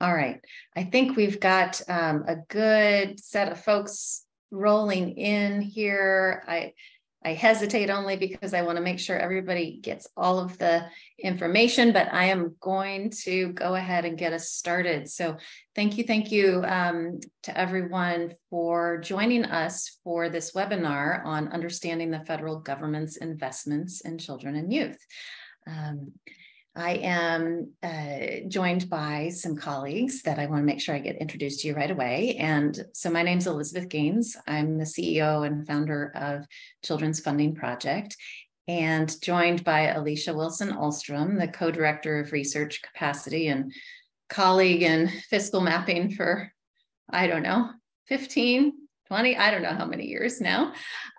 All right. I think we've got a good set of folks rolling in here. I hesitate only because I want to make sure everybody gets all of the information, but I am going to go ahead and get us started. So thank you to everyone for joining us for this webinar on understanding the federal government's investments in children and youth. I am joined by some colleagues that I want to make sure I get introduced to you right away. And so my name's Elizabeth Gaines. I'm the CEO and founder of Children's Funding Project, and joined by Alicia Wilson-Ahlstrom, the co-director of research capacity and colleague in fiscal mapping for, I don't know, 15, 20, I don't know how many years now.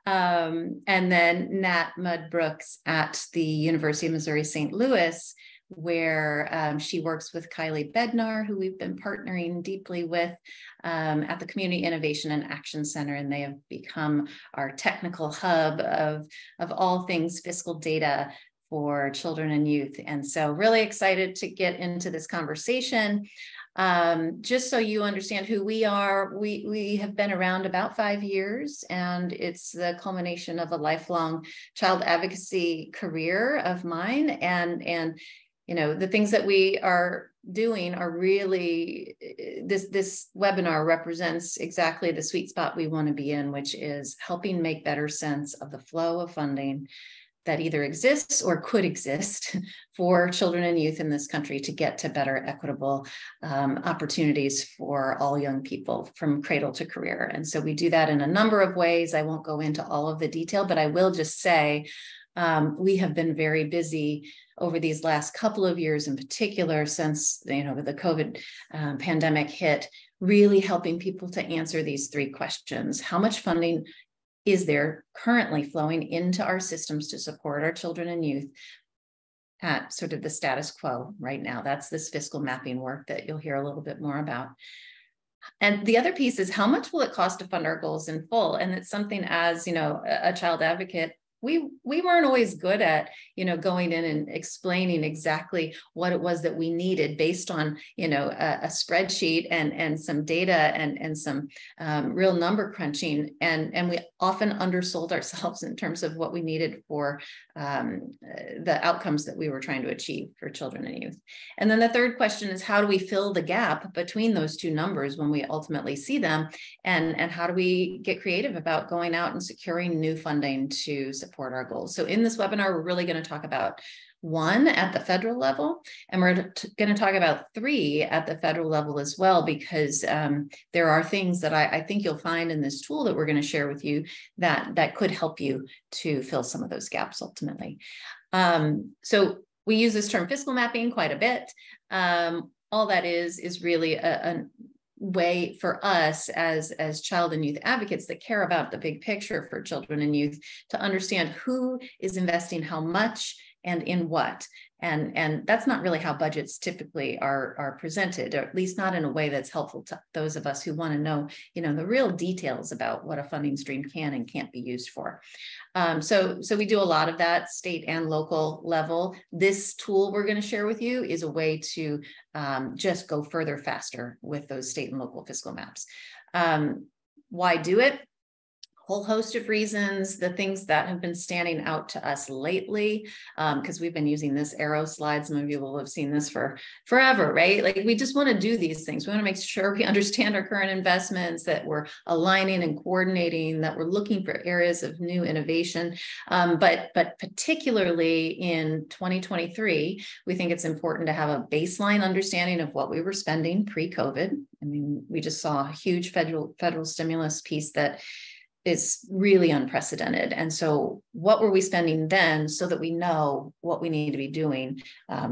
And then Nat Mudd-Brooks at the University of Missouri St. Louis, where she works with Kylie Bednar, who we've been partnering deeply with at the Community Innovation and Action Center, and they have become our technical hub of all things fiscal data for children and youth. And so really excited to get into this conversation. Just so you understand who we are, we have been around about 5 years, and it's the culmination of a lifelong child advocacy career of mine. And you know, the things that we are doing are really, this webinar represents exactly the sweet spot we want to be in, which is helping make better sense of the flow of funding that either exists or could exist for children and youth in this country to get to better equitable opportunities for all young people from cradle to career. And so we do that in a number of ways. I won't go into all of the detail, but I will just say we have been very busy over these last couple of years, in particular, since the COVID pandemic hit, really helping people to answer these three questions. How much funding is there currently flowing into our systems to support our children and youth at sort of the status quo right now? That's this fiscal mapping work that you'll hear a little bit more about. And the other piece is, how much will it cost to fund our goals in full? And it's something, as you know, a child advocate, we weren't always good at, going in and explaining exactly what it was that we needed based on, a spreadsheet and some data and some real number crunching. And we often undersold ourselves in terms of what we needed for the outcomes that we were trying to achieve for children and youth. And then the third question is, how do we fill the gap between those two numbers when we ultimately see them? And how do we get creative about going out and securing new funding to support our goals? So in this webinar, we're really going to talk about one at the federal level, and we're going to talk about three at the federal level as well, because there are things that I think you'll find in this tool that we're going to share with you that could help you to fill some of those gaps ultimately. So we use this term fiscal mapping quite a bit. All that is really a way for us as child and youth advocates that care about the big picture for children and youth to understand who is investing how much and in what. And that's not really how budgets typically are presented, or at least not in a way that's helpful to those of us who want to know, the real details about what a funding stream can and can't be used for. So we do a lot of that state and local level. This tool we're going to share with you is a way to just go further faster with those state and local fiscal maps. Why do it? Whole host of reasons. The things that have been standing out to us lately, because we've been using this arrow slide. Some of you will have seen this for forever, right? Like, we just want to do these things. We want to make sure we understand our current investments, that we're aligning and coordinating, that we're looking for areas of new innovation. But particularly in 2023, we think it's important to have a baseline understanding of what we were spending pre-COVID. I mean, we just saw a huge federal stimulus piece that is really unprecedented. And so what were we spending then, so that we know what we need to be doing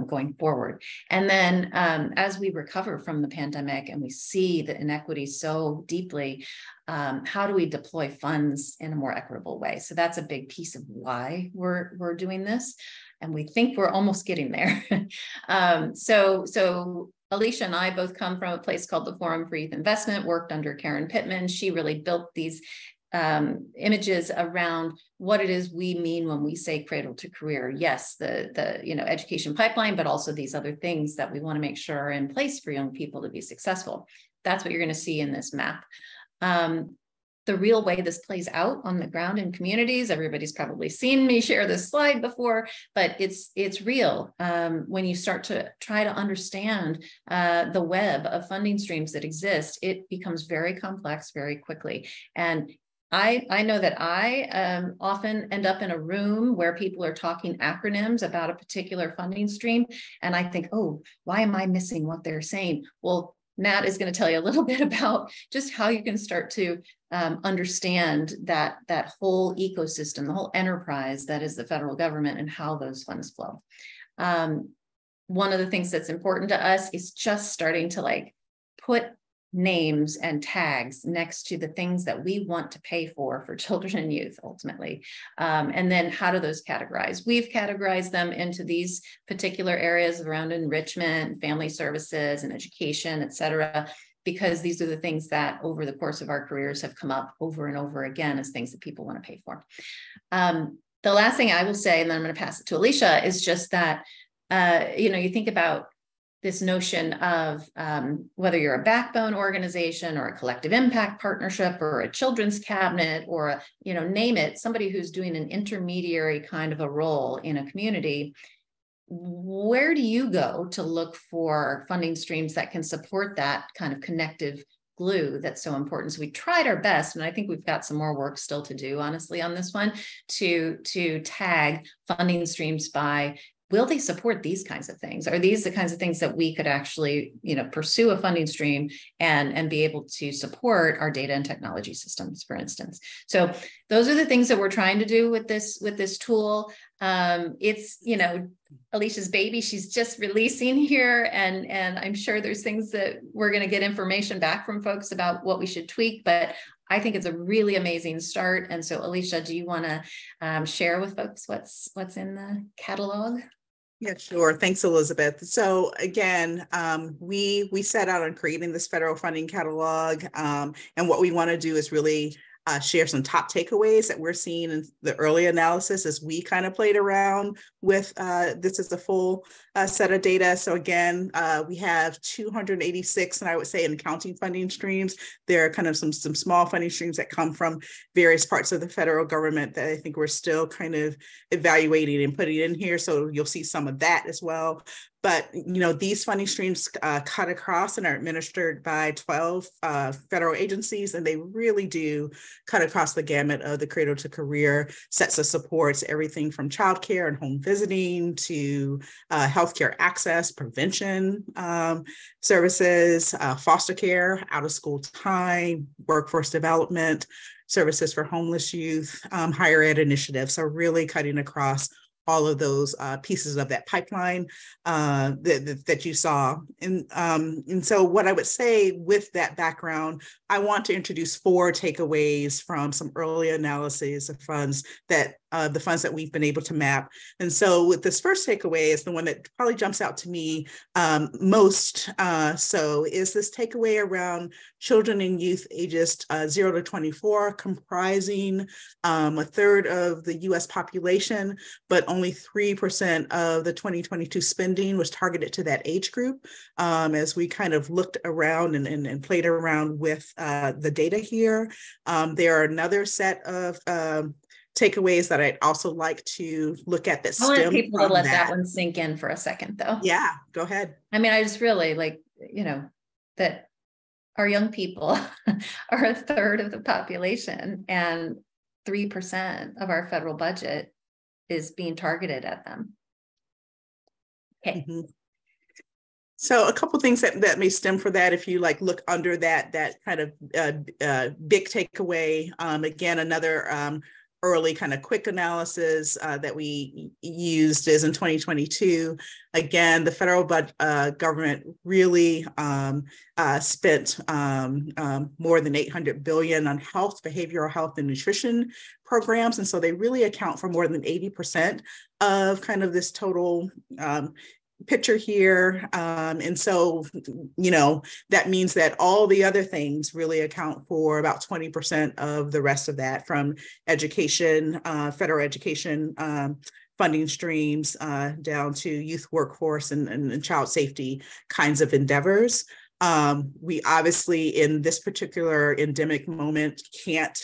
going forward? And then as we recover from the pandemic and we see the inequity so deeply, how do we deploy funds in a more equitable way? So that's a big piece of why we're doing this. And we think we're almost getting there. So Alicia and I both come from a place called the Forum for Youth Investment, worked under Karen Pittman. She really built these images around what it is we mean when we say cradle to career. Yes, the education pipeline, but also these other things that we want to make sure are in place for young people to be successful. That's what you're going to see in this map. The real way this plays out on the ground in communities, everybody's probably seen me share this slide before, but it's real. When you start to try to understand the web of funding streams that exist, it becomes very complex very quickly. And I know that I often end up in a room where people are talking acronyms about a particular funding stream, and I think, oh, why am I missing what they're saying? Well, Nat is going to tell you a little bit about just how you can start to understand that whole ecosystem, the whole enterprise that is the federal government, and how those funds flow. One of the things that's important to us is just starting to put names and tags next to the things that we want to pay for children and youth ultimately. And then how do those categorize? We've categorized them into these particular areas around enrichment, family services, and education, et cetera, because these are the things that over the course of our careers have come up over and over again as things that people want to pay for. The last thing I will say, and then I'm going to pass it to Alicia, is just that, you think about this notion of whether you're a backbone organization or a collective impact partnership or a children's cabinet or, name it, somebody who's doing an intermediary kind of a role in a community. Where do you go to look for funding streams that can support that kind of connective glue that's so important? So we tried our best, and I think we've got some more work still to do, honestly, on this one, to tag funding streams by, will they support these kinds of things? Are these the kinds of things that we could actually, pursue a funding stream and be able to support our data and technology systems, for instance? So those are the things that we're trying to do with this tool. It's, Alicia's baby, she's just releasing here, and I'm sure there's things that we're going to get information back from folks about what we should tweak, but I think it's a really amazing start. And so, Alicia, do you want to share with folks what's in the catalog? Yeah, sure. Thanks, Elizabeth. So again, we set out on creating this federal funding catalog, and what we want to do is really share some top takeaways that we're seeing in the early analysis as we kind of played around with this is a full set of data. So again, we have 286, and I would say in counting funding streams, there are kind of some small funding streams that come from various parts of the federal government that I think we're still kind of evaluating and putting in here. So you'll see some of that as well. But, these funding streams cut across and are administered by 12 federal agencies, and they really do cut across the gamut of the cradle to career sets of supports, everything from childcare and home visiting to healthcare access, prevention services, foster care, out of school time, workforce development, services for homeless youth, higher ed initiatives. So really cutting across all of those pieces of that pipeline that you saw. And so what I would say with that background, I want to introduce 4 takeaways from some early analyses of funds that the funds that we've been able to map. And so with this first takeaway is the one that probably jumps out to me most. So is this takeaway around children and youth ages 0 to 24, comprising a third of the US population, but only 3% of the 2022 spending was targeted to that age group. As we kind of looked around and played around with the data here, there are another set of takeaways that I'd also like to look at that stem from that. I want people to let that one sink in for a second, though. Yeah, go ahead. I mean, I just really that our young people are a third of the population, and 3% of our federal budget is being targeted at them. Okay. Mm-hmm. So a couple of things that may stem for that, if you look under that kind of big takeaway. Again, another early kind of quick analysis that we used is in 2022. Again, the federal government really spent more than $800 billion on health, behavioral health, and nutrition programs. And so they really account for more than 80% of kind of this total picture here. And so, that means that all the other things really account for about 20% of the rest of that, from education, federal education, funding streams, down to youth workforce and child safety kinds of endeavors. We obviously, in this particular endemic moment, can't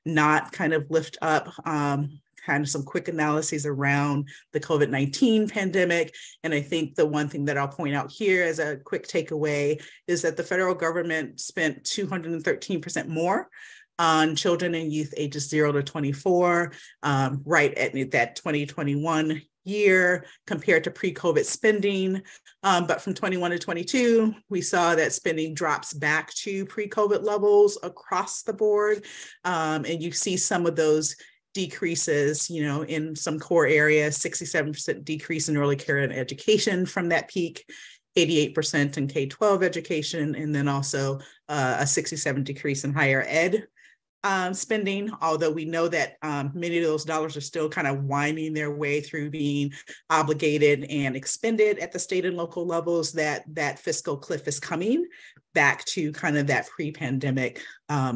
not kind of lift up kind of some quick analyses around the COVID-19 pandemic. And I think the one thing that I'll point out here as a quick takeaway is that the federal government spent 213% more on children and youth ages 0 to 24, right at that 2021 year compared to pre-COVID spending. But from 21 to 22, we saw that spending drops back to pre-COVID levels across the board. And you see some of those decreases, in some core areas, 67% decrease in early care and education from that peak, 88% in K-12 education, and then also a 67% decrease in higher ed spending, although we know that many of those dollars are still kind of winding their way through being obligated and expended at the state and local levels, that fiscal cliff is coming back to kind of that pre-pandemic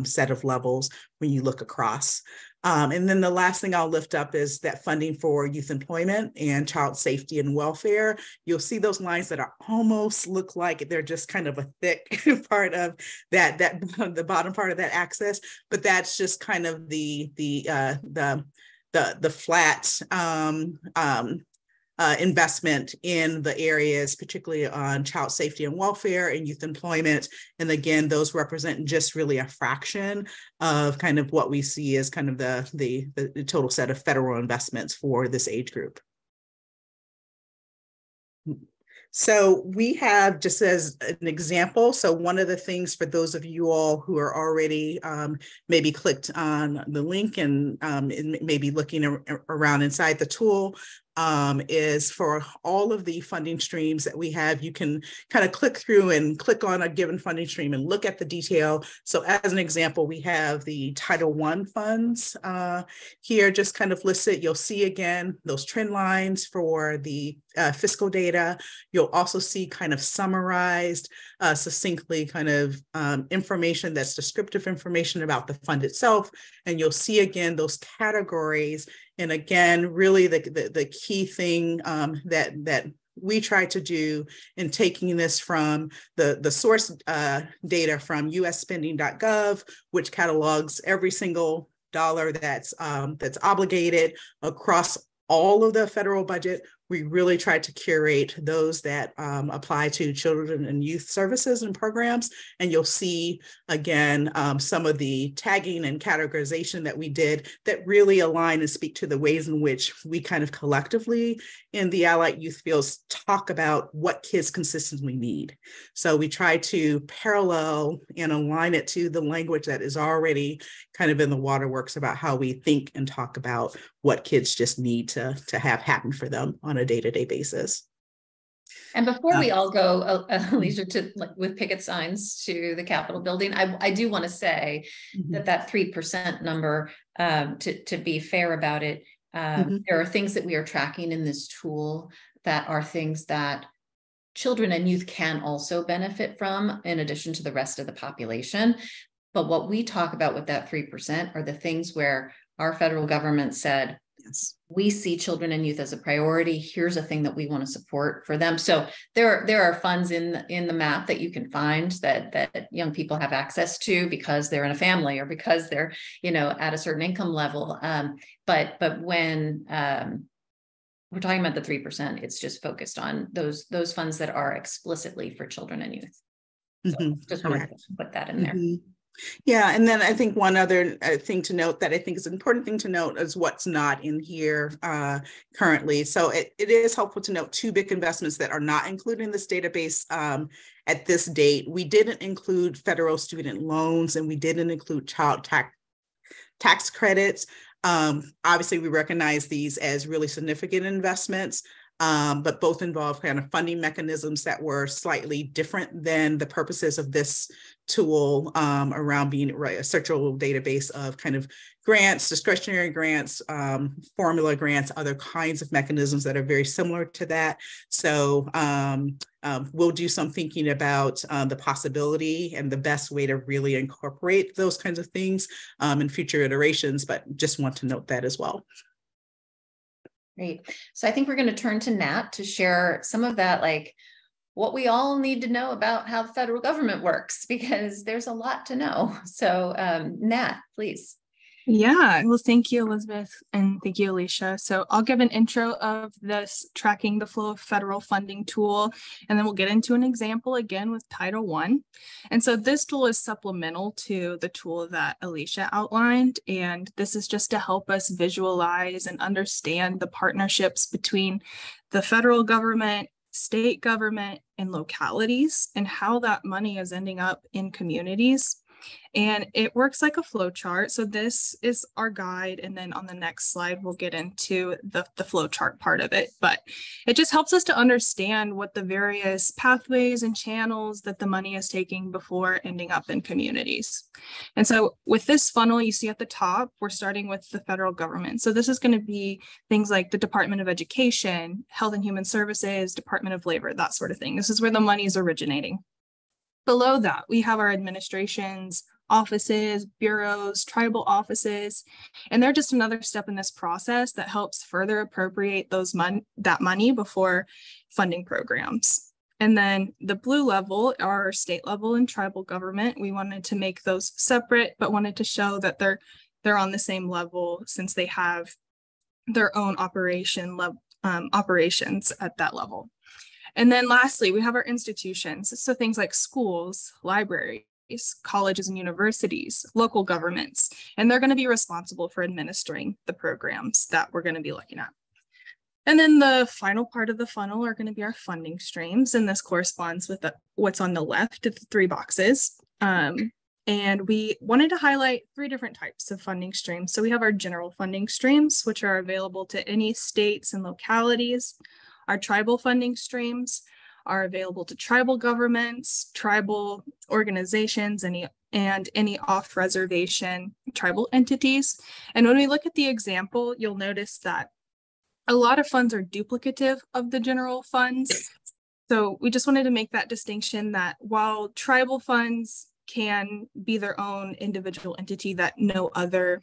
set of levels when you look across. And then the last thing I'll lift up is that funding for youth employment and child safety and welfare. You'll see those lines that are almost look like they're just kind of a thick part of that the bottom part of that axis, but that's just kind of the flat investment in the areas, particularly on child safety and welfare and youth employment. And again, those represent just really a fraction of kind of what we see as kind of the total set of federal investments for this age group. So we have, just as an example, so one of the things for those of you all who are already maybe clicked on the link and maybe looking around inside the tool, is for all of the funding streams that we have, you can kind of click through and click on a given funding stream and look at the detail. So as an example, we have the Title I funds here just kind of listed. You'll see again those trend lines for the fiscal data. You'll also see kind of summarized, succinctly kind of information that's descriptive information about the fund itself. And you'll see again those categories. And again, really the key thing that we try to do in taking this from the source data from usspending.gov, which catalogs every single dollar that's obligated across all of the federal budget. We really try to curate those that apply to children and youth services and programs. And you'll see, again, some of the tagging and categorization that we did that really align and speak to the ways in which we kind of collectively in the allied youth fields talk about what kids consistently need. So we try to parallel and align it to the language that is already kind of in the waterworks about how we think and talk about what kids just need to have happen for them on a day-to-day basis. And before we all go, Alicia, to with picket signs to the Capitol building, I do want to say that 3% number, to be fair about it, there are things that we are tracking in this tool that are things that children and youth can also benefit from in addition to the rest of the population. But what we talk about with that 3% are the things where our federal government said, yes, we see children and youth as a priority. Here's a thing that we want to support for them. So there are funds in the map that you can find that young people have access to because they're in a family or because they're, at a certain income level. But when we're talking about the 3%, it's just focused on those funds that are explicitly for children and youth. So just wanted to put that in there. Yeah, and then I think one other thing to note that I think is an important thing to note is what's not in here currently. So it is helpful to note two big investments that are not included in this database at this date. We didn't include federal student loans and we didn't include child tax credits. Obviously, we recognize these as really significant investments. but both involve kind of funding mechanisms that were slightly different than the purposes of this tool, around being a central database of kind of grants, discretionary grants, formula grants, other kinds of mechanisms that are very similar to that. So we'll do some thinking about the possibility and the best way to really incorporate those kinds of things in future iterations, but just want to note that as well. Great. So I think we're going to turn to Nat to share some of that, like what we all need to know about how the federal government works, because there's a lot to know. So Nat, please. Yeah, well, thank you, Elizabeth, and thank you, Alicia. So I'll give an intro of this tracking the flow of federal funding tool, and then we'll get into an example again with Title I. And so this tool is supplemental to the tool that Alicia outlined, and this is just to help us visualize and understand the partnerships between the federal government, state government, and localities, and how that money is ending up in communities. And it works like a flow chart. So this is our guide. And then on the next slide, we'll get into the flow chart part of it. But it just helps us to understand what the various pathways and channels that the money is taking before ending up in communities. And so with this funnel you see at the top, we're starting with the federal government. So this is going to be things like the Department of Education, Health and Human Services, Department of Labor, that sort of thing. This is where the money is originating. Below that, we have our administrations, offices, bureaus, tribal offices, and they're just another step in this process that helps further appropriate that money before funding programs. And then the blue level are state level and tribal government. We wanted to make those separate, but wanted to show that they're on the same level since they have their own operations at that level. And then lastly, we have our institutions. So things like schools, libraries, colleges and universities, local governments, and they're going to be responsible for administering the programs that we're going to be looking at. And then the final part of the funnel are going to be our funding streams. And this corresponds with what's on the left of the three boxes. And we wanted to highlight three different types of funding streams. So we have our general funding streams, which are available to any states and localities. Our tribal funding streams are available to tribal governments, tribal organizations, and any off-reservation tribal entities. And when we look at the example, you'll notice that a lot of funds are duplicative of the general funds. So we just wanted to make that distinction that while tribal funds can be their own individual entity that no other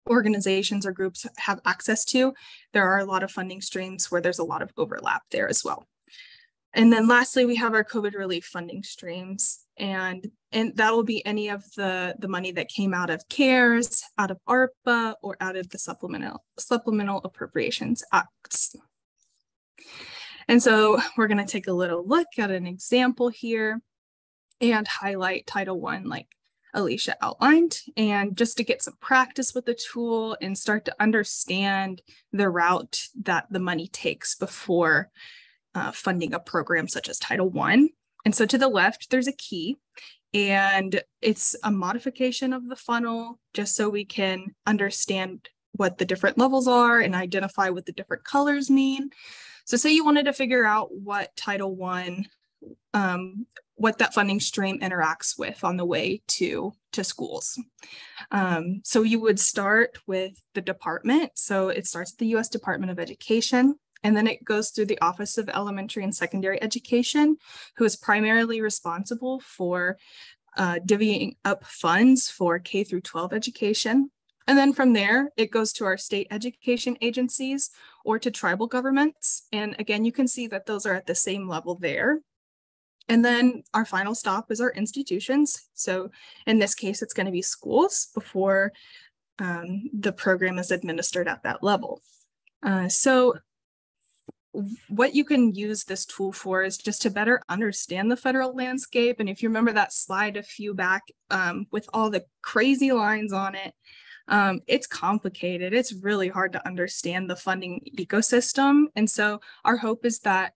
organizations or groups have access to, there are a lot of funding streams where there's a lot of overlap there as well. And then lastly, we have our COVID relief funding streams, and that will be any of the money that came out of CARES, out of ARPA, or out of the Supplemental Appropriations Acts. And so we're going to take a little look at an example here and highlight Title I, like Alicia outlined, and just to get some practice with the tool and start to understand the route that the money takes before funding a program such as Title I. And so to the left, there's a key, and it's a modification of the funnel just so we can understand what the different levels are and identify what the different colors mean. So say you wanted to figure out what Title I, what that funding stream interacts with on the way to schools. So you would start with the department. So it starts at the U.S. Department of Education, and then it goes through the Office of Elementary and Secondary Education, who is primarily responsible for divvying up funds for K through 12 education. And then from there, it goes to our state education agencies or to tribal governments. And again, you can see that those are at the same level there. And then our final stop is our institutions. So in this case, it's going to be schools before the program is administered at that level. So what you can use this tool for is just to better understand the federal landscape. And if you remember that slide a few back with all the crazy lines on it, it's complicated. It's really hard to understand the funding ecosystem. And so our hope is that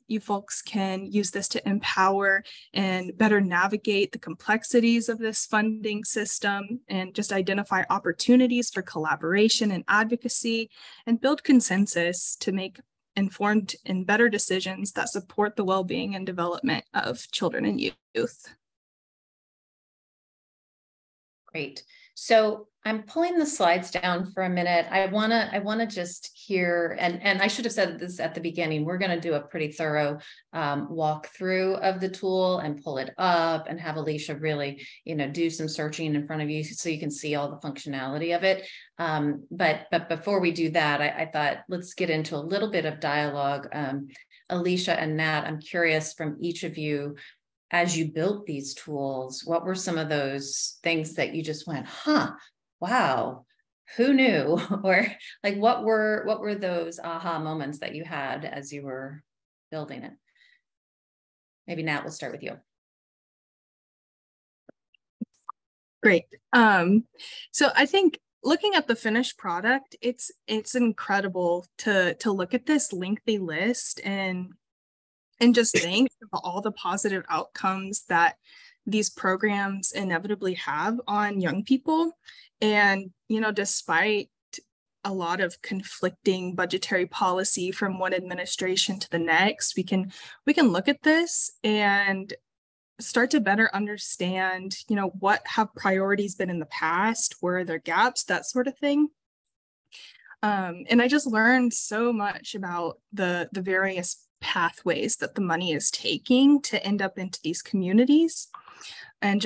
you folks can use this to empower and better navigate the complexities of this funding system and just identify opportunities for collaboration and advocacy and build consensus to make informed and better decisions that support the well-being and development of children and youth. Great. So I'm pulling the slides down for a minute. I wanna just hear, and I should have said this at the beginning, we're gonna do a pretty thorough walkthrough of the tool and pull it up and have Alicia really, do some searching in front of you so you can see all the functionality of it. But before we do that, I thought let's get into a little bit of dialogue. Alicia and Nat, I'm curious from each of you, as you built these tools, what were some of those things that you just went, wow, who knew? Or like, what were those aha moments that you had as you were building it? Maybe Nat, we'll start with you. Great. So I think looking at the finished product, it's incredible to look at this lengthy list and just think of all the positive outcomes that these programs inevitably have on young people. And, despite a lot of conflicting budgetary policy from one administration to the next, we can look at this and start to better understand, what have priorities been in the past, where are there gaps, that sort of thing. And I just learned so much about the various pathways that the money is taking to end up into these communities. And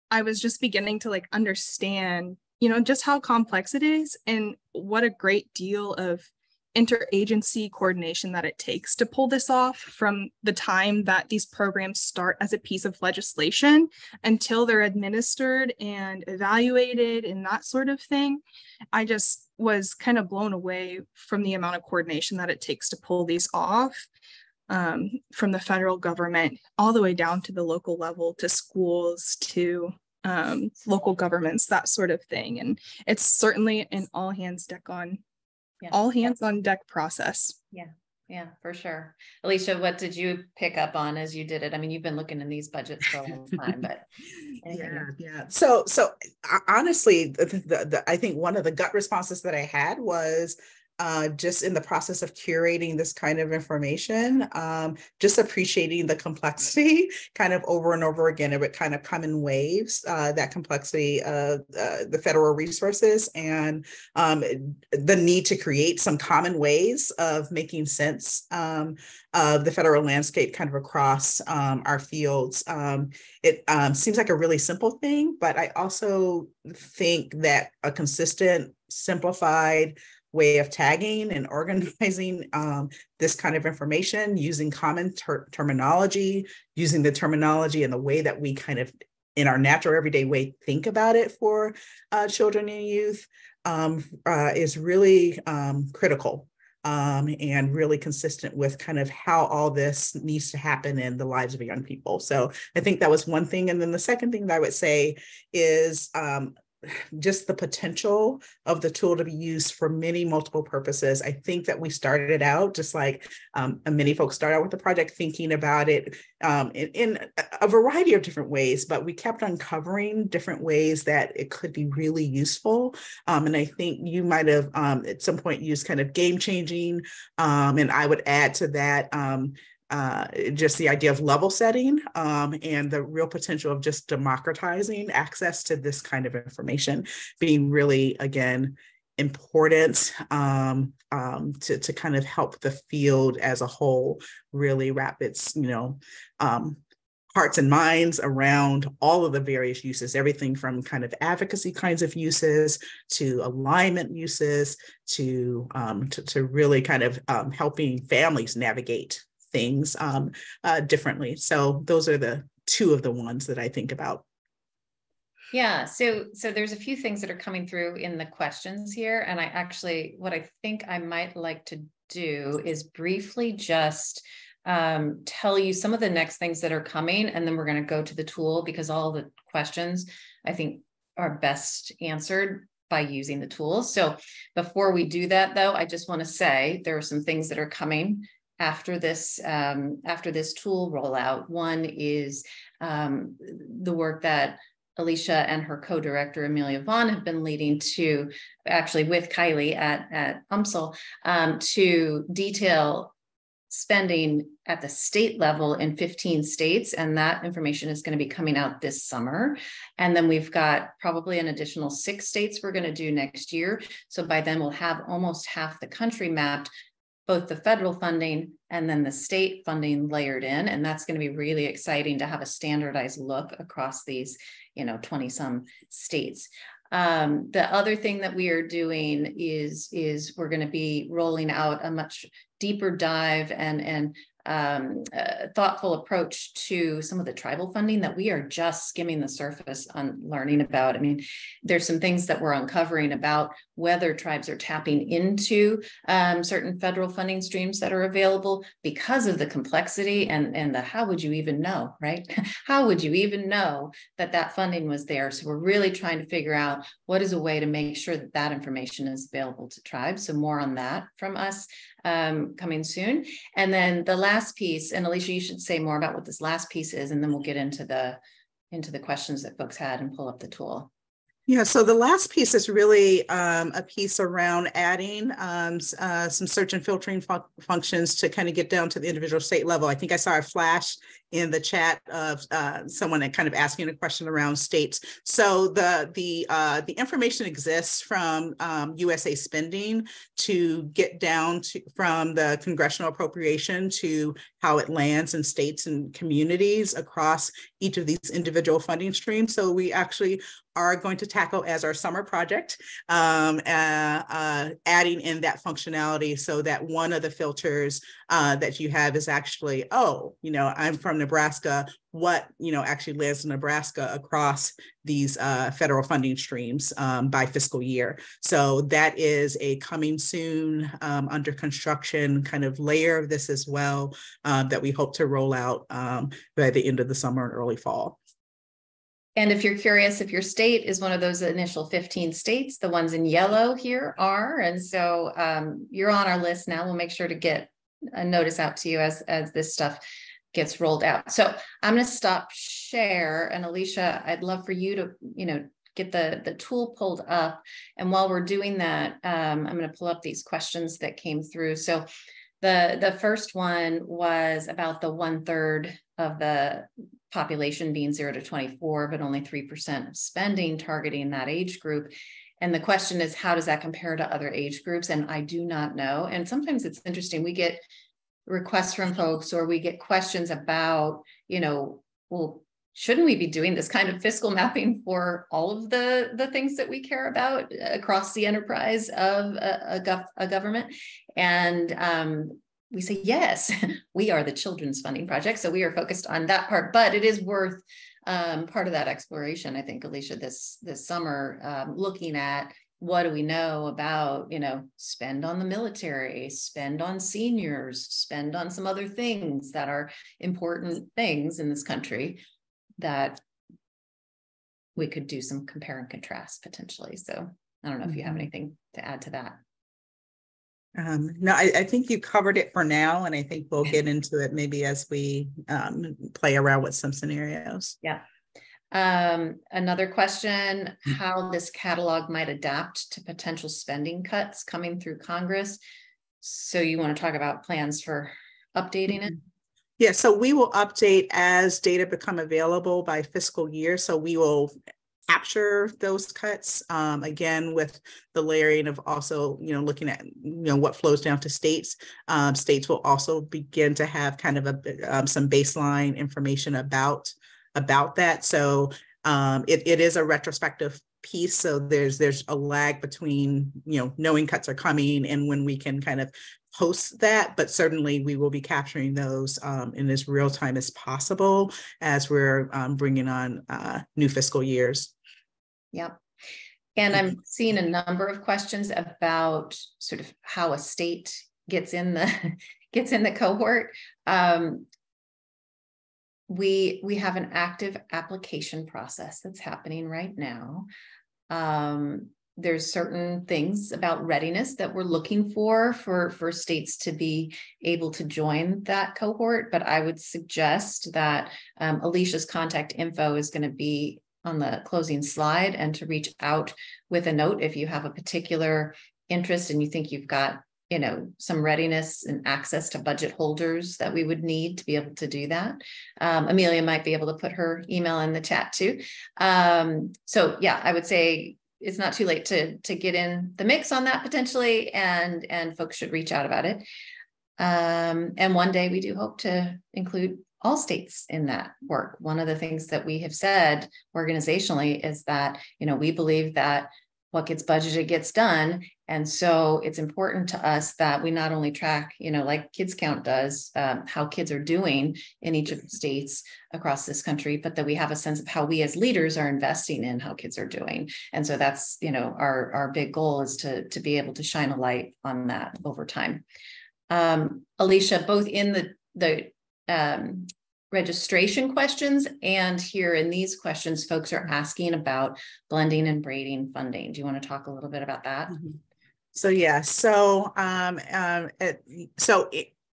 I was just beginning to understand, just how complex it is and what a great deal of interagency coordination that it takes to pull this off from the time that these programs start as a piece of legislation until they're administered and evaluated and that sort of thing. I just was kind of blown away from the amount of coordination that it takes to pull these off, from the federal government all the way down to the local level, to schools, to local governments, that sort of thing. And it's certainly an all hands on deck process. Yeah, for sure. Alicia, what did you pick up on as you did it? I mean, you've been looking in these budgets for a long time, but yeah. So honestly, I think one of the gut responses that I had was just in the process of curating this kind of information, just appreciating the complexity kind of over and over again. It would kind of come in waves, that complexity of the federal resources and the need to create some common ways of making sense of the federal landscape kind of across our fields. It seems like a really simple thing, but I also think that a consistent, simplified way of tagging and organizing this kind of information, using common terminology, using the terminology in the way that we kind of in our natural everyday way think about it for children and youth is really critical and really consistent with kind of how all this needs to happen in the lives of young people. So I think that was one thing. And then the second thing that I would say is just the potential of the tool to be used for many multiple purposes. I think that we started out just like many folks start out with the project thinking about it in a variety of different ways, but we kept uncovering different ways that it could be really useful. And I think you might have at some point used kind of game changing. And I would add to that just the idea of level setting and the real potential of just democratizing access to this kind of information being really, again, important to kind of help the field as a whole really wrap its, hearts and minds around all of the various uses, everything from kind of advocacy kinds of uses to alignment uses to really kind of helping families navigate things differently. So those are the two of the ones that I think about. Yeah, so there's a few things that are coming through in the questions here. And what I think I might like to do is briefly just tell you some of the next things that are coming, and then we're going to go to the tool because all the questions I think are best answered by using the tools. So before we do that though, I just want to say there are some things that are coming after this tool rollout. One is the work that Alicia and her co-director, Amelia Vaughn, have been leading to, actually with Kylie at UMSL, to detail spending at the state level in 15 states. And that information is going to be coming out this summer. And then we've got probably an additional 6 states we're going to do next year. So by then we'll have almost half the country mapped, both the federal funding and then the state funding layered in. And that's going to be really exciting to have a standardized look across these, 20 some states. The other thing that we are doing is we're going to be rolling out a much deeper dive and thoughtful approach to some of the tribal funding that we are just skimming the surface on learning about. I mean, there's some things that we're uncovering about whether tribes are tapping into certain federal funding streams that are available because of the complexity and the how would you even know, right? How would you even know that that funding was there? So we're really trying to figure out what is a way to make sure that that information is available to tribes. So more on that from us coming soon. And then the last piece, and Alicia, you should say more about what this last piece is, and then we'll get into the questions that folks had and pull up the tool. Yeah, so the last piece is really a piece around adding some search and filtering functions to kind of get down to the individual state level. I think I saw a flash in the chat of someone that kind of asking a question around states. So the information exists from USA spending to get down to from the congressional appropriation to how it lands in states and communities across each of these individual funding streams. So we actually are going to tackle as our summer project, adding in that functionality so that one of the filters that you have is actually, oh, I'm from Nebraska, what, actually lands in Nebraska across these federal funding streams by fiscal year. So that is a coming soon, under construction kind of layer of this as well, that we hope to roll out by the end of the summer and early fall. And if you're curious, if your state is one of those initial 15 states, the ones in yellow here are, and so you're on our list now. We'll make sure to get a notice out to you as this stuff gets rolled out. So I'm going to stop share, and Alicia, I'd love for you to, get the tool pulled up. And while we're doing that, I'm going to pull up these questions that came through. So the first one was about the 1/3 of the population being 0 to 24, but only 3% of spending targeting that age group. And the question is, how does that compare to other age groups? And I do not know. And sometimes it's interesting. We get requests from folks, or we get questions about, well, shouldn't we be doing this kind of fiscal mapping for all of the things that we care about across the enterprise of a government? And we say, yes, we are the Children's Funding Project. So we are focused on that part, but it is worth part of that exploration, I think, Alicia, this summer, looking at what do we know about, spend on the military, spend on seniors, spend on some other things that are important things in this country that we could do some compare and contrast potentially. So I don't know if you have anything to add to that. No, I think you covered it for now, and I think we'll get into it maybe as we play around with some scenarios. Yeah. Another question, how this catalog might adapt to potential spending cuts coming through Congress. So you want to talk about plans for updating it? Yeah, so we will update as data become available by fiscal year. So we will capture those cuts, again, with the layering of also, looking at, what flows down to states. States will also begin to have kind of some baseline information about that. So it is a retrospective piece. So there's a lag between, knowing cuts are coming and when we can kind of post that, but certainly we will be capturing those in as real time as possible as we're bringing on new fiscal years. Yep. And I'm seeing a number of questions about sort of how a state gets in the cohort. We have an active application process that's happening right now. There's certain things about readiness that we're looking for states to be able to join that cohort, but I would suggest that Alicia's contact info is going to be closing slide, and to reach out with a note if you have a particular interest and you think you've got, you know, some readiness and access to budget holders that we would need to be able to do that. Amelia might be able to put her email in the chat too. So yeah, I would say it's not too late to get in the mix on that potentially, and folks should reach out about it. And one day we do hope to include all states in that work. One of the things that we have said organizationally is that, you know, we believe that what gets budgeted gets done. And so it's important to us that we not only track, you know, like Kids Count does, how kids are doing in each of the states across this country, but that we have a sense of how we as leaders are investing in how kids are doing. And so that's, you know, our big goal is to be able to shine a light on that over time. Alicia, both in the registration questions and here in these questions, folks are asking about blending and braiding funding. Do you want to talk a little bit about that? So yeah, so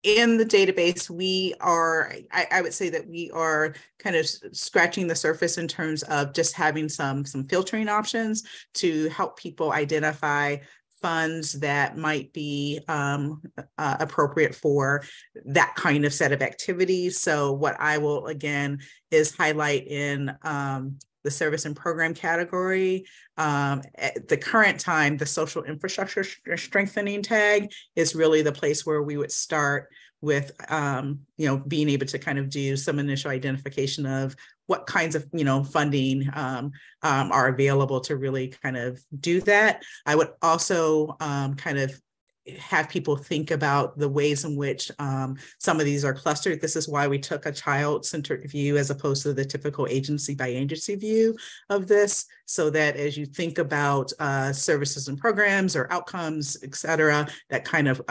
in the database, we are, I would say that we are kind of scratching the surface in terms of just having some filtering options to help people identify funds that might be appropriate for that kind of set of activities. So what I will, again, is highlight in the service and program category. At the current time, the social infrastructure strengthening tag is really the place where we would start with, you know, being able to kind of do some initial identification of what kinds of, you know, funding are available to really kind of do that. I would also kind of have people think about the ways in which some of these are clustered. This is why we took a child-centered view as opposed to the typical agency by agency view of this, so that as you think about services and programs or outcomes, et cetera, that kind of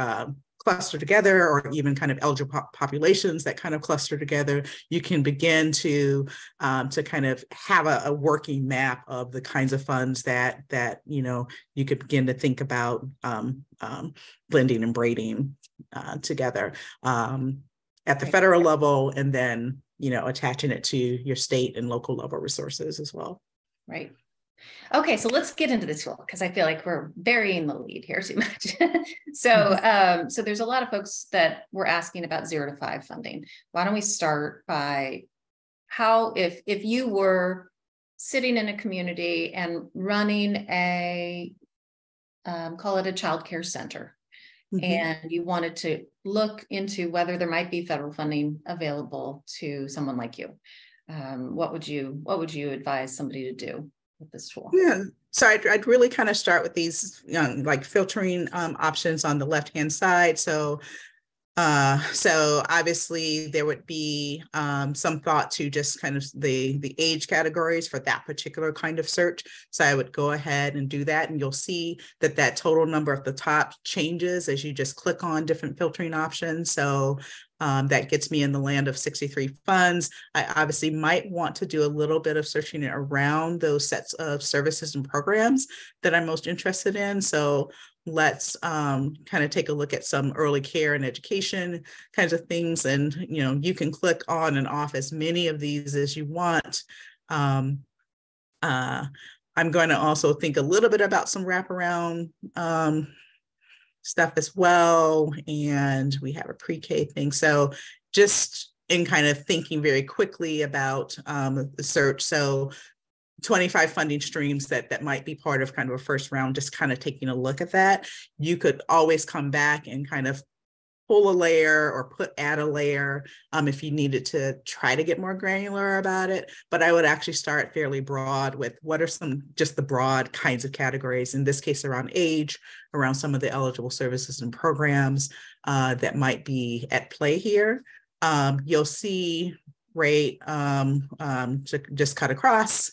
cluster together, or even kind of eligible populations that kind of cluster together, you can begin to kind of have a working map of the kinds of funds that you know, you could begin to think about blending and braiding together at the federal level, and then, you know, attaching it to your state and local level resources as well. Right. Okay, so let's get into the tool, because I feel like we're burying the lead here too much. So there's a lot of folks that were asking about 0 to 5 funding. Why don't we start by how, if you were sitting in a community and running a, call it a childcare center, and you wanted to look into whether there might be federal funding available to someone like you, what would you advise somebody to do with this tool? Yeah, so I'd really kind of start with these, you know, like filtering options on the left-hand side. So obviously there would be some thought to just kind of the age categories for that particular kind of search. So I would go ahead and do that, and you'll see that total number at the top changes as you just click on different filtering options. So that gets me in the land of 63 funds. I obviously might want to do a little bit of searching around those sets of services and programs that I'm most interested in. So let's kind of take a look at some early care and education kinds of things. And, you know, you can click on and off as many of these as you want. I'm going to also think a little bit about some wraparound stuff as well. And we have a pre-K thing. So just in kind of thinking very quickly about the search. So 25 funding streams that might be part of kind of a first round, just kind of taking a look at that. You could always come back and kind of pull a layer or add a layer if you needed to try to get more granular about it. But I would actually start fairly broad with what are just the broad kinds of categories, in this case around age, around some of the eligible services and programs that might be at play here. You'll see, right, to just cut across,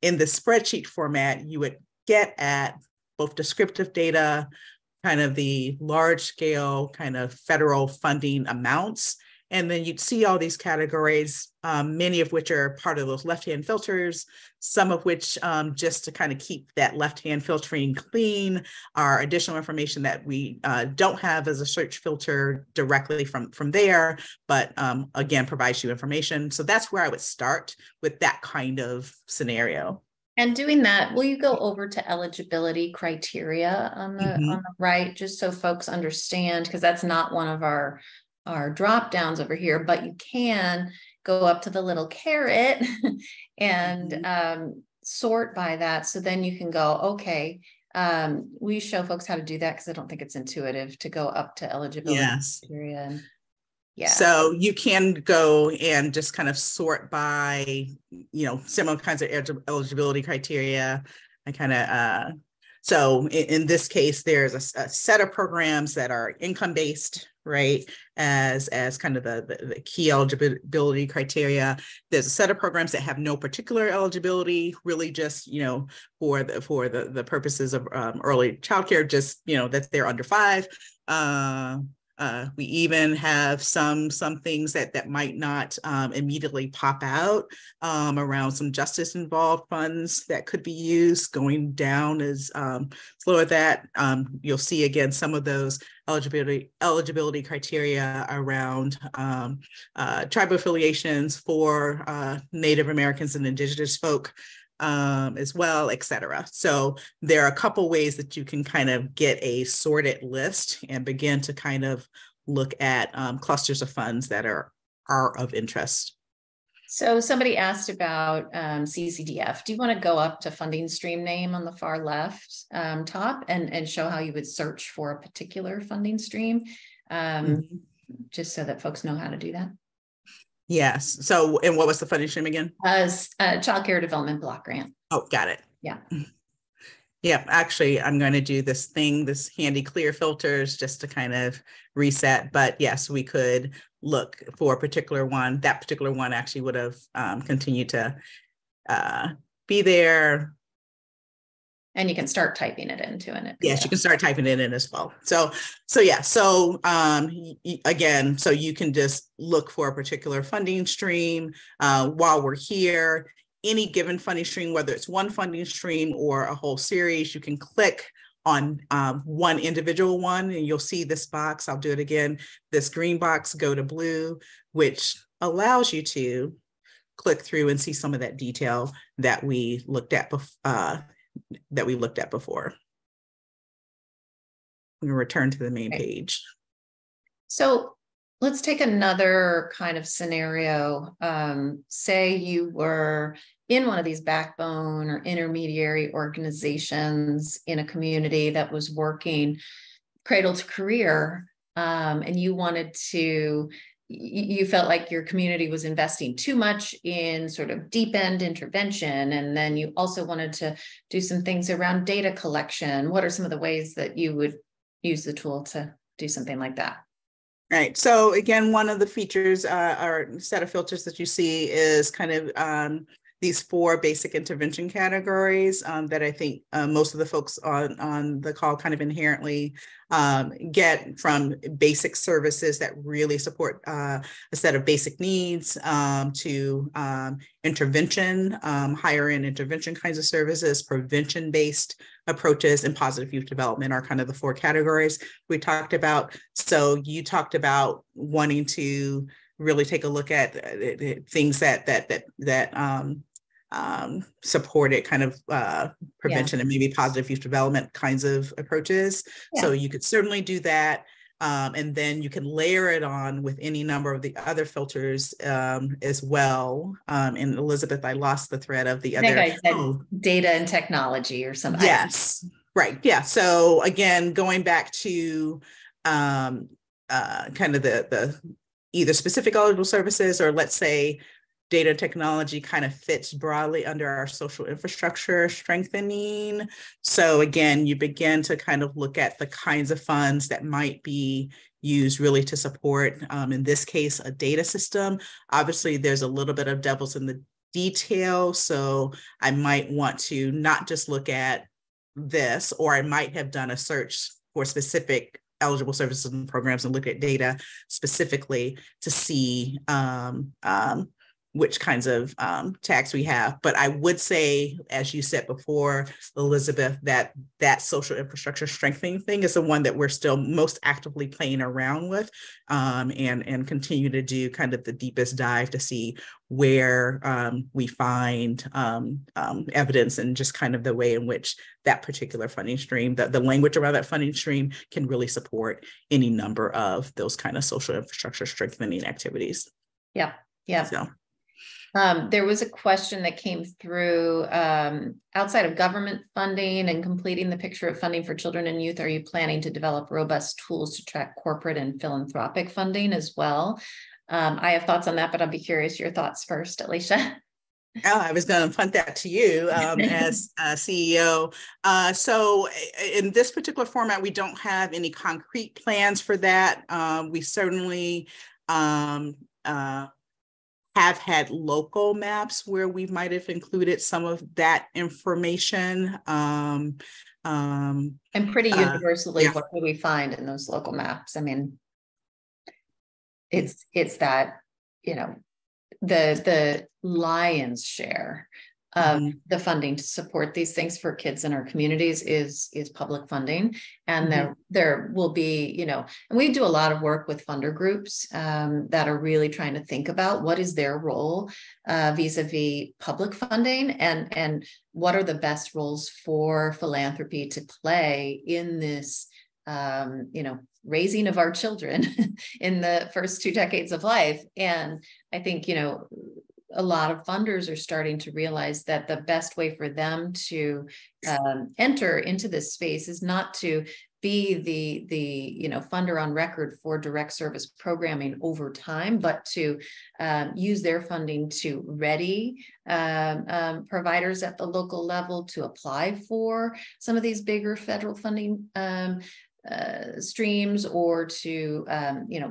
in the spreadsheet format, you would get at both descriptive data, kind of the large scale kind of federal funding amounts, And then you'd see all these categories, many of which are part of those left-hand filters, some of which just to kind of keep that left-hand filtering clean are additional information that we don't have as a search filter directly from there, but again, provides you information. So that's where I would start with that kind of scenario. And doing that, will you go over to eligibility criteria on the right, just so folks understand, because that's not one of our drop downs over here, but you can go up to the little caret and sort by that. So then you can go, okay, we show folks how to do that because I don't think it's intuitive to go up to eligibility criteria. And so you can go and just kind of sort by, similar kinds of eligibility criteria. I kind of, so in this case, there's a set of programs that are income-based, right? As kind of the key eligibility criteria. There's a set of programs that have no particular eligibility, really just, for the purposes of early childcare, just, that they're under 5. We even have some things that might not immediately pop out around some justice involved funds that could be used. Going down is slow at that. You'll see again some of those eligibility criteria around tribal affiliations for Native Americans and Indigenous folk as well, et cetera. So there are a couple ways that you can kind of get a sorted list and begin to kind of look at clusters of funds that are of interest. So somebody asked about CCDF. Do you want to go up to funding stream name on the far left top and show how you would search for a particular funding stream, just so that folks know how to do that? Yes. So, and what was the funding stream again? Child Care Development Block Grant. Oh, got it. Yeah. Yeah, actually, I'm going to do this handy clear filters just to kind of reset. But yes, we could look for a particular one. That particular one actually would have continued to be there. And you can start typing it into it. Yes, you can start typing it in as well. So yeah. So again, so you can just look for a particular funding stream while we're here. Any given funding stream, whether it's one funding stream or a whole series, you can click on one individual one and you'll see this box. I'll do it again. This green box go to blue, which allows you to click through and see some of that detail that we looked at before. I'm going to return to the main page. So let's take another kind of scenario. Say you were in one of these backbone or intermediary organizations in a community that was working cradle to career, and you felt like your community was investing too much in sort of deep end intervention. And then you also wanted to do some things around data collection. What are some of the ways that you would use the tool to do something like that? Right. So again, one of the features or set of filters that you see is kind of these 4 basic intervention categories that I think most of the folks on the call kind of inherently get, from basic services that really support a set of basic needs to intervention, higher end intervention kinds of services, prevention-based approaches, and positive youth development are kind of the 4 categories we talked about. So you talked about wanting to really take a look at things that supported kind of prevention and maybe positive youth development kinds of approaches. Yeah. So you could certainly do that. And then you can layer it on with any number of the other filters as well. And Elizabeth, I lost the thread of the other. I said data and technology or something. Yes, right. Yeah. So again, going back to kind of the either specific eligible services, or let's say data technology kind of fits broadly under our social infrastructure strengthening. So again, you begin to kind of look at the kinds of funds that might be used really to support, in this case, a data system. Obviously, there's a little bit of devil's in the detail. So I might want to not just look at this, or I might have done a search for specific eligible services and programs and look at data specifically to see which kinds of tax we have. But I would say, as you said before, Elizabeth, that social infrastructure strengthening thing is the one that we're still most actively playing around with, and continue to do kind of the deepest dive to see where we find evidence and just kind of the way in which that particular funding stream, the language around that funding stream can really support any number of those kind of social infrastructure strengthening activities. Yeah, yeah. So. There was a question that came through outside of government funding and completing the picture of funding for children and youth. Are you planning to develop robust tools to track corporate and philanthropic funding as well? I have thoughts on that, but I'll be curious your thoughts first, Alicia. Oh, I was going to punt that to you as CEO. So in this particular format, we don't have any concrete plans for that. We certainly have had local maps where we might have included some of that information. And pretty universally, yeah. What do we find in those local maps? I mean, it's that, the lion's share of the funding to support these things for kids in our communities is public funding. And there will be, and we do a lot of work with funder groups that are really trying to think about what is their role vis-a-vis public funding, and what are the best roles for philanthropy to play in this, raising of our children in the first 2 decades of life. And I think, a lot of funders are starting to realize that the best way for them to enter into this space is not to be the funder on record for direct service programming over time, but to use their funding to ready providers at the local level to apply for some of these bigger federal funding streams, or to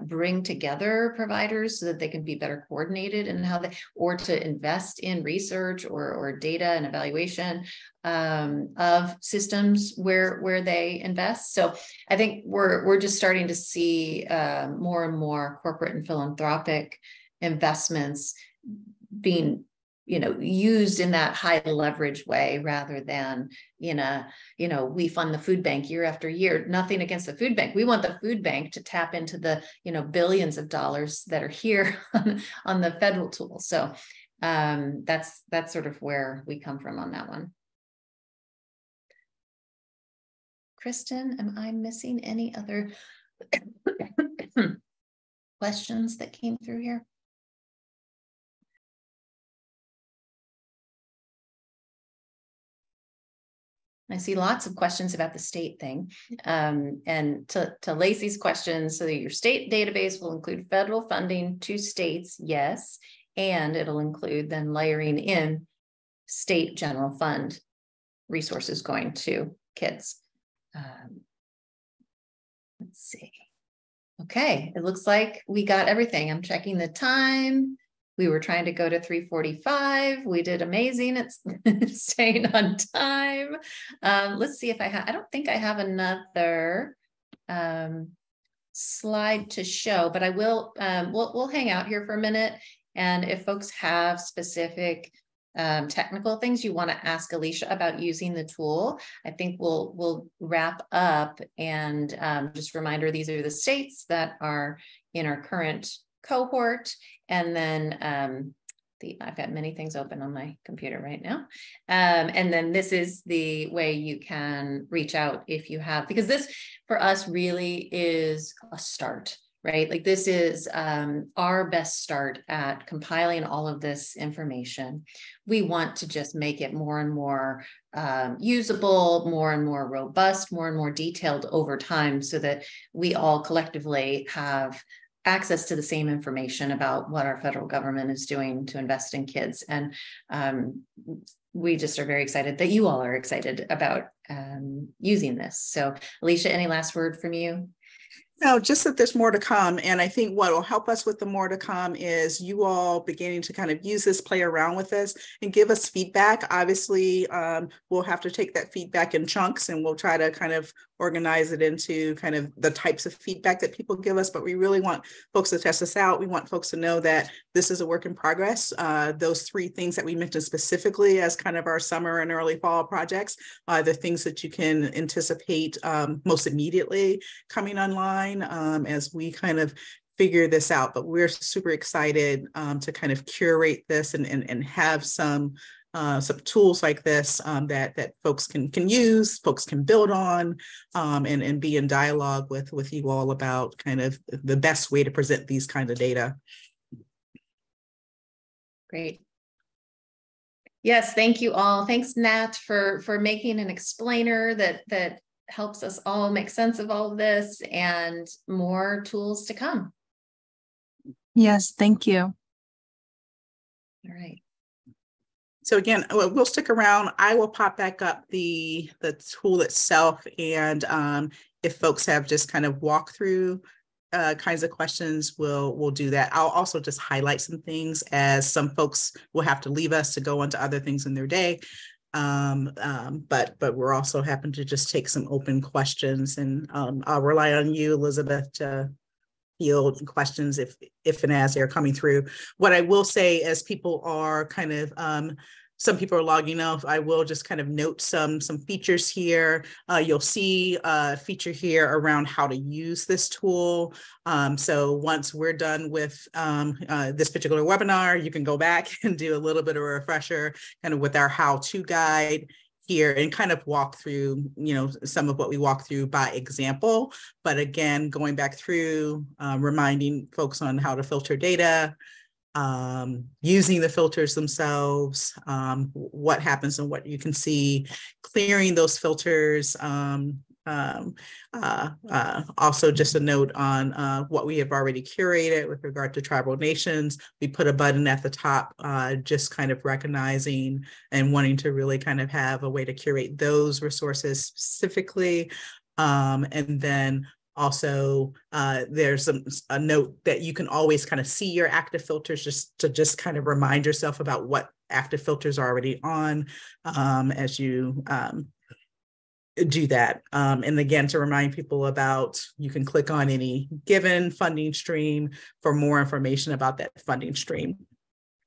bring together providers so that they can be better coordinated in how they, or to invest in research or data and evaluation of systems where they invest. So I think we're just starting to see more and more corporate and philanthropic investments being used in that high leverage way, rather than we fund the food bank year after year. Nothing against the food bank. We want the food bank to tap into the billions of dollars that are here on the federal tool. So that's sort of where we come from on that one. Kristen, am I missing any other questions that came through here? I see lots of questions about the state thing. And to Lacey's questions, so that your state database will include federal funding to states, yes, and it'll include then layering in state general fund resources going to kids. Let's see. Okay, it looks like we got everything. I'm checking the time. We were trying to go to 3:45. We did amazing. It's staying on time. Let's see if I don't think I have another slide to show, but I will, we'll hang out here for a minute. And if folks have specific technical things you want to ask Alicia about using the tool, I think we'll wrap up. And just a reminder, these are the states that are in our current cohort. And then I've got many things open on my computer right now. And then this is the way you can reach out if you have, because this for us really is a start, right? Like this is our best start at compiling all of this information. We want to just make it more and more usable, more and more robust, more and more detailed over time, so that we all collectively have access to the same information about what our federal government is doing to invest in kids. And we just are very excited that you all are excited about using this. So Alicia, any last word from you? No, just that there's more to come. And I think what will help us with the more to come is you all beginning to kind of use this, play around with this, and give us feedback. Obviously, we'll have to take that feedback in chunks, and we'll try to kind of organize it into kind of the types of feedback that people give us, but we really want folks to test us out. We want folks to know that this is a work in progress. Those 3 things that we mentioned specifically as kind of our summer and early fall projects are the things that you can anticipate most immediately coming online as we kind of figure this out. But we're super excited to kind of curate this and have some tools like this that folks can use, folks can build on, and be in dialogue with you all about kind of the best way to present these kinds of data. Great. Yes, thank you all. Thanks, Nat, for making an explainer that helps us all make sense of all of this, and more tools to come. Yes, thank you. All right. So again, we'll stick around. I will pop back up the tool itself, and if folks have just kind of walkthrough kinds of questions, we'll do that. I'll also just highlight some things, as some folks will have to leave us to go on to other things in their day. But we're also happy to just take some open questions, and I'll rely on you, Elizabeth, to field questions if and as they're coming through. What I will say, as people are kind of some people are logging off, I will just kind of note some features here. You'll see a feature here around how to use this tool. So once we're done with this particular webinar, you can go back and do a little bit of a refresher kind of with our how-to guide here, and kind of walk through, some of what we walk through by example. But again, going back through, reminding folks on how to filter data, using the filters themselves, what happens and what you can see, clearing those filters. Also just a note on what we have already curated with regard to tribal nations. We put a button at the top, just kind of recognizing and wanting to really kind of have a way to curate those resources specifically. And then also, there's a note that you can always kind of see your active filters, just to kind of remind yourself about what active filters are already on as you do that. And again, to remind people about, you can click on any given funding stream for more information about that funding stream.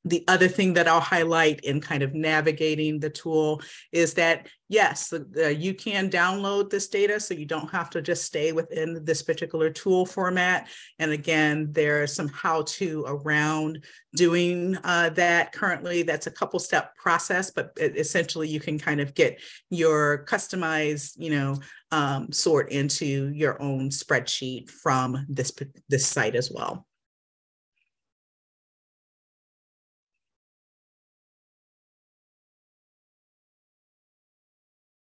The other thing that I'll highlight in kind of navigating the tool is that, yes, you can download this data, so you don't have to just stay within this particular tool format. And again, there's some how-to around doing that currently. That's a couple step process, but essentially you can kind of get your customized, sort into your own spreadsheet from this site as well.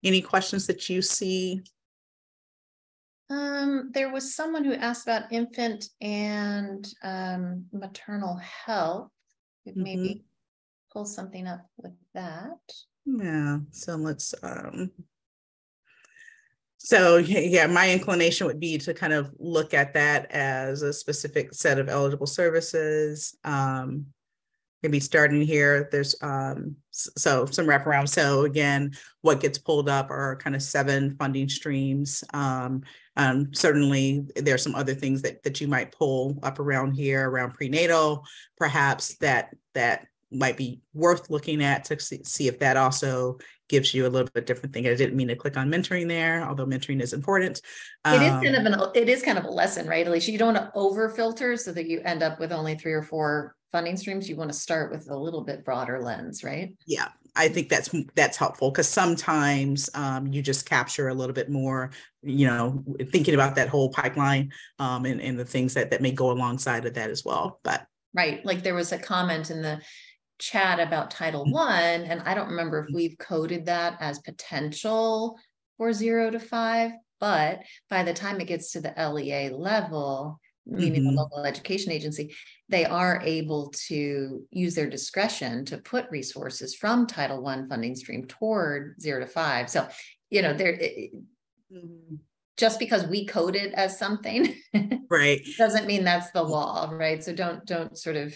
Any questions that you see? There was someone who asked about infant and maternal health. Maybe pull something up with that. Yeah, so let's so yeah, my inclination would be to kind of look at that as a specific set of eligible services. Maybe starting here, there's so some wraparound. So again, what gets pulled up are kind of 7 funding streams. Certainly there's some other things that you might pull up around here, around prenatal, perhaps that might be worth looking at to see if that also gives you a little bit different thing. I didn't mean to click on mentoring there, although mentoring is important. It is kind of a lesson, right, Alicia? You don't want to over filter so that you end up with only 3 or 4 funding streams. You want to start with a little bit broader lens, right? Yeah, I think that's helpful, because sometimes you just capture a little bit more, thinking about that whole pipeline and the things that may go alongside of that as well. But right, like there was a comment in the chat about Title I, and I don't remember if we've coded that as potential for 0 to 5, but by the time it gets to the LEA level, meaning the local education agency, they are able to use their discretion to put resources from Title I funding stream toward 0 to 5. So, just because we code it as something right, doesn't mean that's the law, right? So don't sort of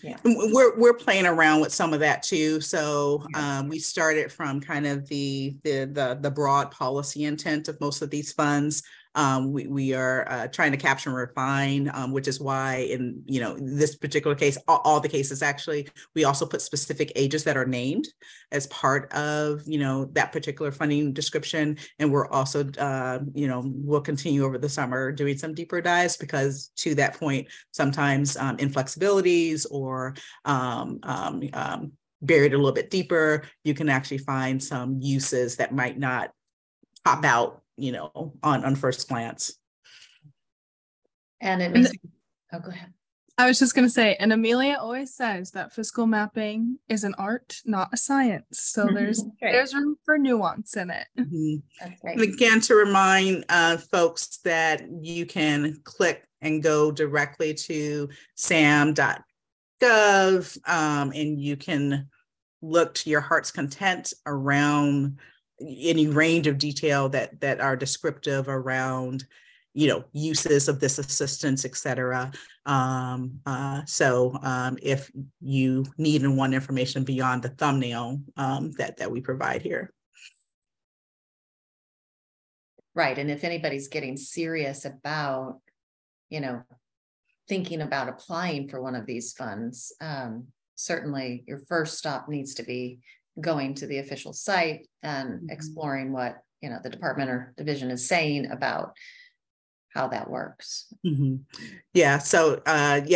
yeah. We're playing around with some of that too. So we started from kind of the broad policy intent of most of these funds. We are trying to capture and refine, which is why in this particular case, all the cases actually, we also put specific ages that are named as part of that particular funding description. And we're also we'll continue over the summer doing some deeper dives, because to that point, sometimes inflexibilities or buried a little bit deeper, you can actually find some uses that might not pop out on first glance. And it makes oh, go ahead. I was just going to say, and Amelia always says that fiscal mapping is an art, not a science. So there's room for nuance in it. That's right. And again, to remind folks that you can click and go directly to sam.gov, and you can look to your heart's content around any range of detail that are descriptive around uses of this assistance, et cetera. So if you need and want information beyond the thumbnail that we provide here. Right. And if anybody's getting serious about thinking about applying for one of these funds, certainly your first stop needs to be going to the official site and exploring what the department or division is saying about how that works. Yeah. So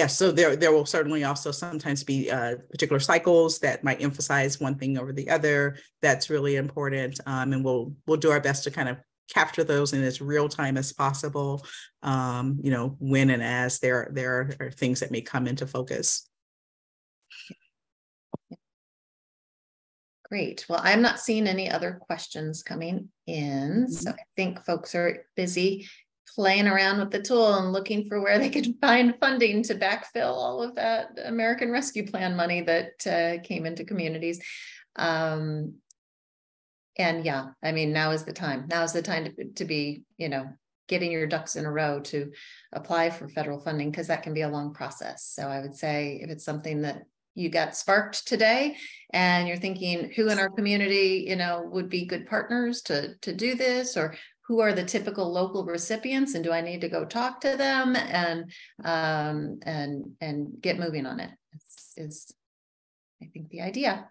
so there will certainly also sometimes be particular cycles that might emphasize one thing over the other. That's really important, and we'll do our best to kind of capture those in as real time as possible. When and as there are things that may come into focus. Great. Well, I'm not seeing any other questions coming in. So I think folks are busy playing around with the tool and looking for where they can find funding to backfill all of that American Rescue Plan money that came into communities. And yeah, I mean, now is the time. Now is the time to be, getting your ducks in a row to apply for federal funding, because that can be a long process. So I would say if it's something that you got sparked today and you're thinking who in our community, would be good partners to do this, or who are the typical local recipients, and do I need to go talk to them and get moving on it is I think the idea.